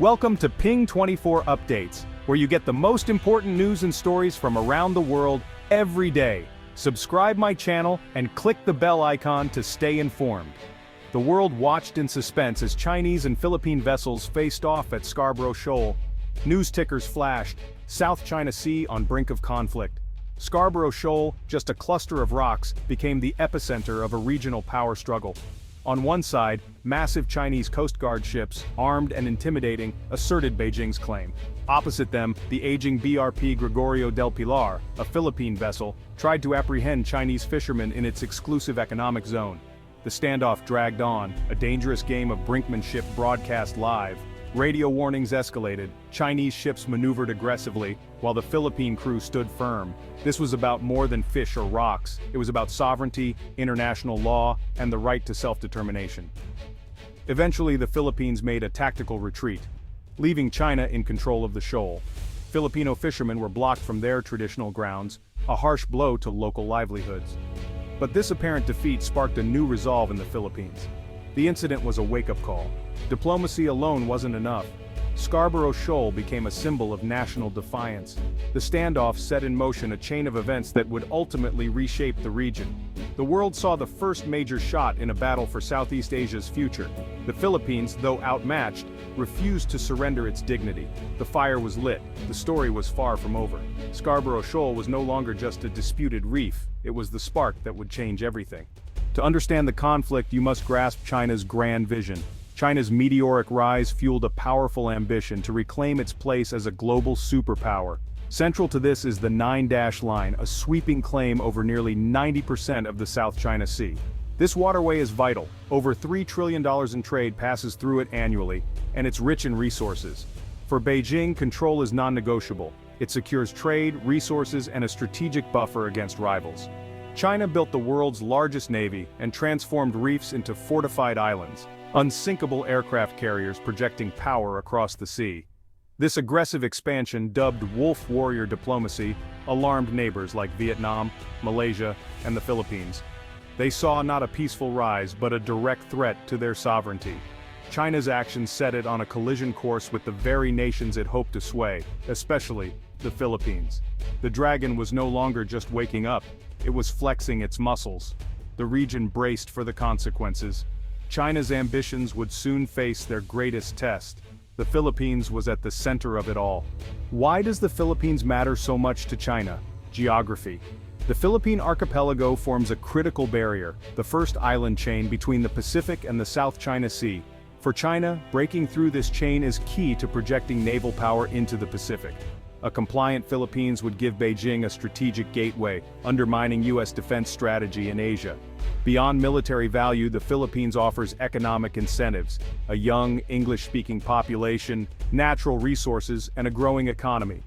Welcome to Ping 24 Updates, where you get the most important news and stories from around the world every day. Subscribe my channel and click the bell icon to stay informed. The world watched in suspense as Chinese and Philippine vessels faced off at Scarborough Shoal. News tickers flashed, South China Sea on brink of conflict. Scarborough Shoal, just a cluster of rocks, became the epicenter of a regional power struggle. On one side, massive Chinese Coast Guard ships, armed and intimidating, asserted Beijing's claim. Opposite them, the aging BRP Gregorio del Pilar, a Philippine vessel, tried to apprehend Chinese fishermen in its exclusive economic zone. The standoff dragged on, a dangerous game of brinkmanship broadcast live. Radio warnings escalated, Chinese ships maneuvered aggressively, while the Philippine crew stood firm. This was about more than fish or rocks. It was about sovereignty, international law, and the right to self-determination. Eventually, the Philippines made a tactical retreat, leaving China in control of the shoal. Filipino fishermen were blocked from their traditional grounds, a harsh blow to local livelihoods. But this apparent defeat sparked a new resolve in the Philippines. The incident was a wake-up call. Diplomacy alone wasn't enough. Scarborough Shoal became a symbol of national defiance. The standoff set in motion a chain of events that would ultimately reshape the region. The world saw the first major shot in a battle for Southeast Asia's future. The Philippines, though outmatched, refused to surrender its dignity. The fire was lit. The story was far from over. Scarborough Shoal was no longer just a disputed reef. It was the spark that would change everything. To understand the conflict, you must grasp China's grand vision. China's meteoric rise fueled a powerful ambition to reclaim its place as a global superpower. Central to this is the 9-dash line, a sweeping claim over nearly 90% of the South China Sea. This waterway is vital. Over $3 trillion in trade passes through it annually, and it's rich in resources. For Beijing, control is non-negotiable. It secures trade, resources, and a strategic buffer against rivals. China built the world's largest navy and transformed reefs into fortified islands, unsinkable aircraft carriers projecting power across the sea. This aggressive expansion, dubbed wolf warrior diplomacy, alarmed neighbors like Vietnam, Malaysia, and the Philippines. They saw not a peaceful rise but a direct threat to their sovereignty. China's actions set it on a collision course with the very nations it hoped to sway, especially the Philippines. The dragon was no longer just waking up, it was flexing its muscles. The region braced for the consequences. China's ambitions would soon face their greatest test. The Philippines was at the center of it all. Why does the Philippines matter so much to China? Geography. The Philippine archipelago forms a critical barrier, the first island chain between the Pacific and the South China Sea. For China, breaking through this chain is key to projecting naval power into the Pacific. A compliant Philippines would give Beijing a strategic gateway, undermining U.S. defense strategy in Asia. Beyond military value, the Philippines offers economic incentives, a young, English-speaking population, natural resources, and a growing economy.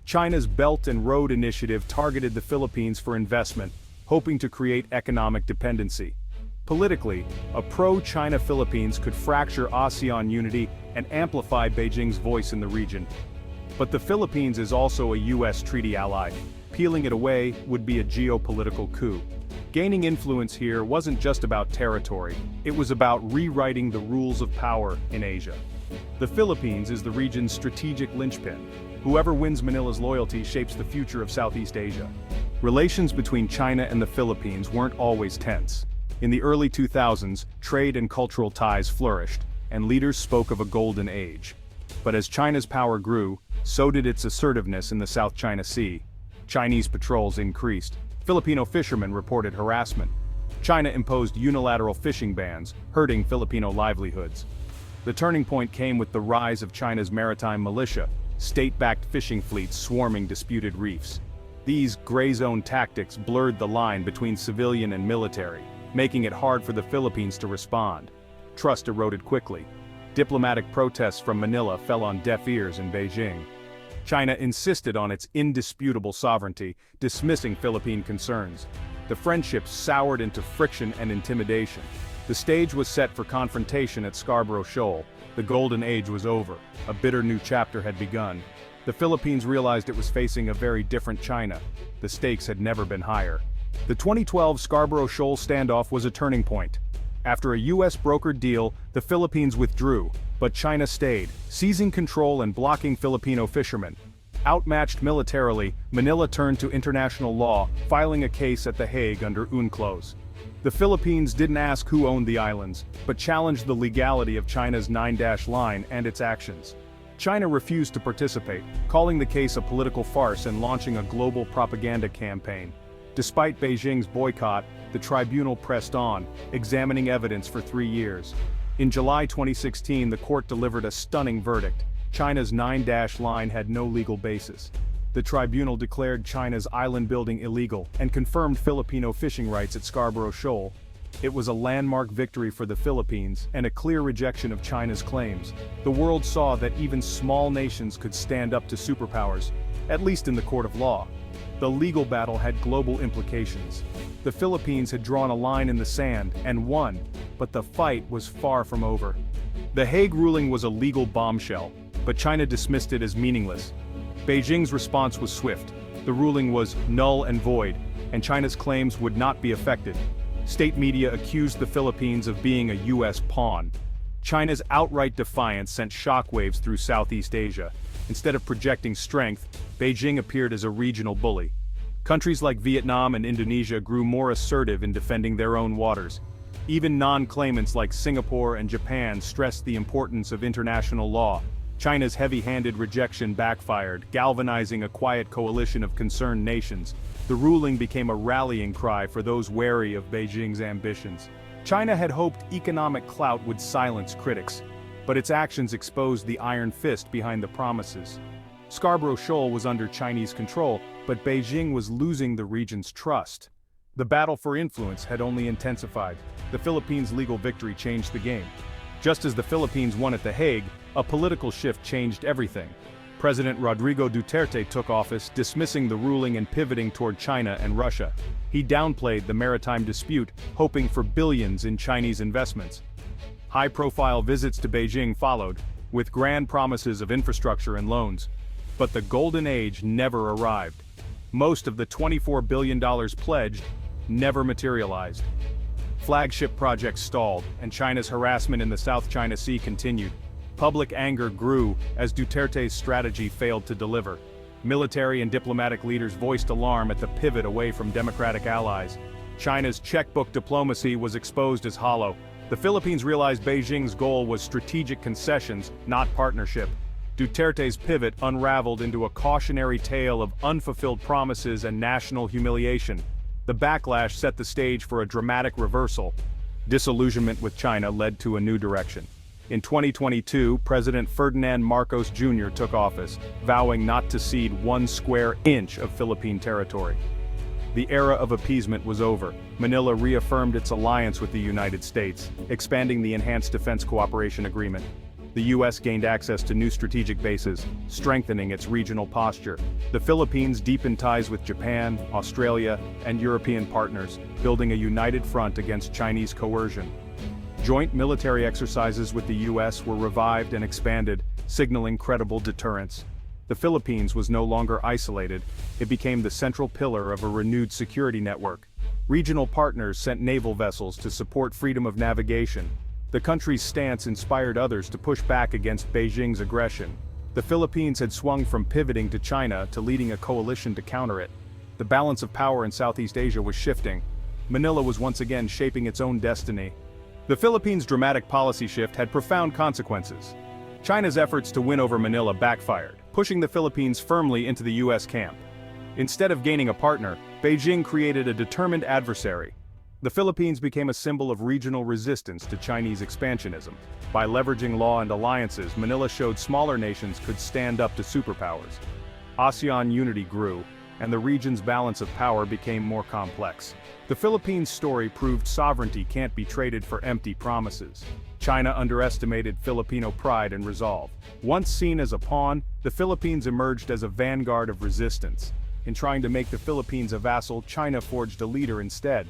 China's Belt and Road Initiative targeted the Philippines for investment, hoping to create economic dependency. Politically, a pro-China Philippines could fracture ASEAN unity and amplify Beijing's voice in the region. But the Philippines is also a U.S. treaty ally. Peeling it away would be a geopolitical coup. Gaining influence here wasn't just about territory, it was about rewriting the rules of power in Asia. The Philippines is the region's strategic linchpin. Whoever wins Manila's loyalty shapes the future of Southeast Asia. Relations between China and the Philippines weren't always tense. In the early 2000s, trade and cultural ties flourished, and leaders spoke of a golden age. But as China's power grew, so did its assertiveness in the South China Sea. Chinese patrols increased. Filipino fishermen reported harassment. China imposed unilateral fishing bans, hurting Filipino livelihoods. The turning point came with the rise of China's maritime militia, state-backed fishing fleets swarming disputed reefs. These gray-zone tactics blurred the line between civilian and military, making it hard for the Philippines to respond. Trust eroded quickly. Diplomatic protests from Manila fell on deaf ears in Beijing. China insisted on its indisputable sovereignty, dismissing Philippine concerns. The friendship soured into friction and intimidation. The stage was set for confrontation at Scarborough Shoal. The golden age was over. A bitter new chapter had begun. The Philippines realized it was facing a very different China. The stakes had never been higher. The 2012 Scarborough Shoal standoff was a turning point. After a US brokered deal, the Philippines withdrew, but China stayed, seizing control and blocking Filipino fishermen. Outmatched militarily, Manila turned to international law, filing a case at The Hague under UNCLOS. The Philippines didn't ask who owned the islands, but challenged the legality of China's 9-dash line and its actions. China refused to participate, calling the case a political farce and launching a global propaganda campaign. Despite Beijing's boycott, the tribunal pressed on, examining evidence for 3 years. In July 2016, the court delivered a stunning verdict. China's 9-dash line had no legal basis. The tribunal declared China's island building illegal and confirmed Filipino fishing rights at Scarborough Shoal. It was a landmark victory for the Philippines and a clear rejection of China's claims. The world saw that even small nations could stand up to superpowers, at least in the court of law. The legal battle had global implications. The Philippines had drawn a line in the sand and won, but the fight was far from over. The Hague ruling was a legal bombshell, but China dismissed it as meaningless. Beijing's response was swift. The ruling was null and void, and China's claims would not be affected. State media accused the Philippines of being a US pawn. China's outright defiance sent shockwaves through Southeast Asia. Instead of projecting strength, Beijing appeared as a regional bully. Countries like Vietnam and Indonesia grew more assertive in defending their own waters. Even non-claimants like Singapore and Japan stressed the importance of international law. China's heavy-handed rejection backfired, galvanizing a quiet coalition of concerned nations. The ruling became a rallying cry for those wary of Beijing's ambitions. China had hoped economic clout would silence critics, but its actions exposed the iron fist behind the promises. Scarborough Shoal was under Chinese control, but Beijing was losing the region's trust. The battle for influence had only intensified. The Philippines' legal victory changed the game. Just as the Philippines won at The Hague, a political shift changed everything. President Rodrigo Duterte took office, dismissing the ruling and pivoting toward China and Russia. He downplayed the maritime dispute, hoping for billions in Chinese investments. High-profile visits to Beijing followed, with grand promises of infrastructure and loans. But the golden age never arrived. Most of the $24 billion pledged never materialized. Flagship projects stalled, and China's harassment in the South China Sea continued. Public anger grew as Duterte's strategy failed to deliver. Military and diplomatic leaders voiced alarm at the pivot away from democratic allies. China's checkbook diplomacy was exposed as hollow. The Philippines realized Beijing's goal was strategic concessions, not partnership. Duterte's pivot unraveled into a cautionary tale of unfulfilled promises and national humiliation. The backlash set the stage for a dramatic reversal. Disillusionment with China led to a new direction. In 2022, President Ferdinand Marcos Jr. took office, vowing not to cede 1 square inch of Philippine territory. The era of appeasement was over. Manila reaffirmed its alliance with the United States, expanding the Enhanced Defense Cooperation Agreement. The U.S. gained access to new strategic bases, strengthening its regional posture. The Philippines deepened ties with Japan, Australia, and European partners, building a united front against Chinese coercion. Joint military exercises with the U.S. were revived and expanded, signaling credible deterrence. The Philippines was no longer isolated. It became the central pillar of a renewed security network. Regional partners sent naval vessels to support freedom of navigation. The country's stance inspired others to push back against Beijing's aggression. The Philippines had swung from pivoting to China to leading a coalition to counter it. The balance of power in Southeast Asia was shifting. Manila was once again shaping its own destiny. The Philippines' dramatic policy shift had profound consequences. China's efforts to win over Manila backfired, pushing the Philippines firmly into the U.S. camp. Instead of gaining a partner, Beijing created a determined adversary. The Philippines became a symbol of regional resistance to Chinese expansionism. By leveraging law and alliances, Manila showed smaller nations could stand up to superpowers. ASEAN unity grew, and the region's balance of power became more complex. The Philippines' story proved sovereignty can't be traded for empty promises. China underestimated Filipino pride and resolve. Once seen as a pawn, the Philippines emerged as a vanguard of resistance. In trying to make the Philippines a vassal, China forged a leader instead.